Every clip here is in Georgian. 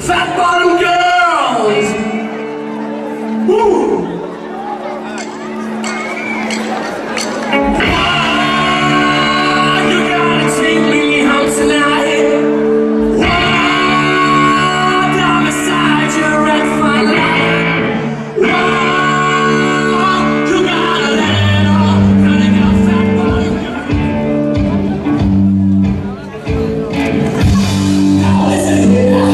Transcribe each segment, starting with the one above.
Fat bottom girls. Woo. You gotta take me home tonight. Down beside your red fine line. You gotta let it all. Gotta go, fat bottom girl. Now listen here.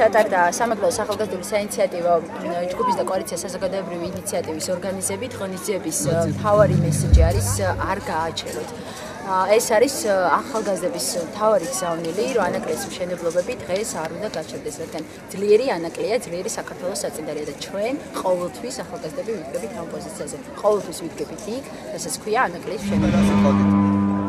ჩატარდა სამეგრელოს ახალგაზრდობის საინიციატივო ჯგუფის და კოალიციას საზოგადოებრივი ინიციატივის ორგანიზებით. ღონისძიების მთავარი მესიჯი არის არ გააჩეროთ. ეს არის ახალგაზრდების მთავარი გზავნილი, რომ ანაკლიის მშენებლობები დღეს არ უნდა გაჩერდეს, რადგან ძლიერი ანაკლია, ძლიერი საქართველოს საწინდარია და ჩვენ ყოველთვის ახალგაზრდები ვიდგებით ამ პოზიციაზე. ყოველთვის ვიდგებით იქ, რასაც ქვია ანაკლიის მშენებლობა.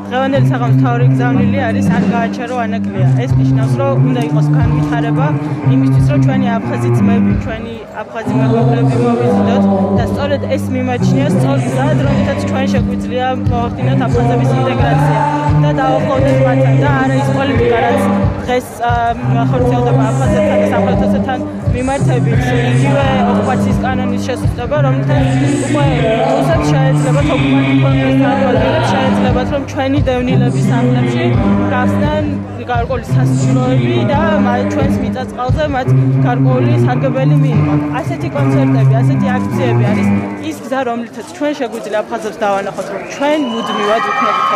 დღევანდელი საღამოს მთავარი გზავნილი არის არ გააჩერო ანაკლია. ეს ნიშნავს, რომ უნდა იყოს განვითარება იმისთვის, რომ ჩვენი აფხაზი ძმები, ჩვენი აფხაზი მეგობრები მოვიზიდოთ და სწორედ ეს მიმაჩნია სწორ გზად, რომლითაც ჩვენ შეგვიძლია მოვახდინოთ აფხაზების ინტეგრაცია და დავახლოვდეთ მათთან და არა ის პოლიტიკა, რაც დღეს ხორციელდება აფხაზებთან და სამხრეთოსთან მიმართებით იგივე ოკუპაციის კანონის შესუსტება, რომლითაც უკვე რუსეთს შეეძლებათ ოკუპანტ კონტროლს შეეძლებათ, რომ ჩვენი დევნილების სახლებში გახსნან გარკვეული სასურველები და ჩვენს მიწა-წყალზე მათ გარკვეული სარგებელი მიიღონ. ასეთი კონცერტები, ასეთი აქციები არის ის გზა, რომლითაც ჩვენ შეგვიძლია აფხაზებს დავანახოთ, რომ ჩვენ მუდმივად ვიქნებით.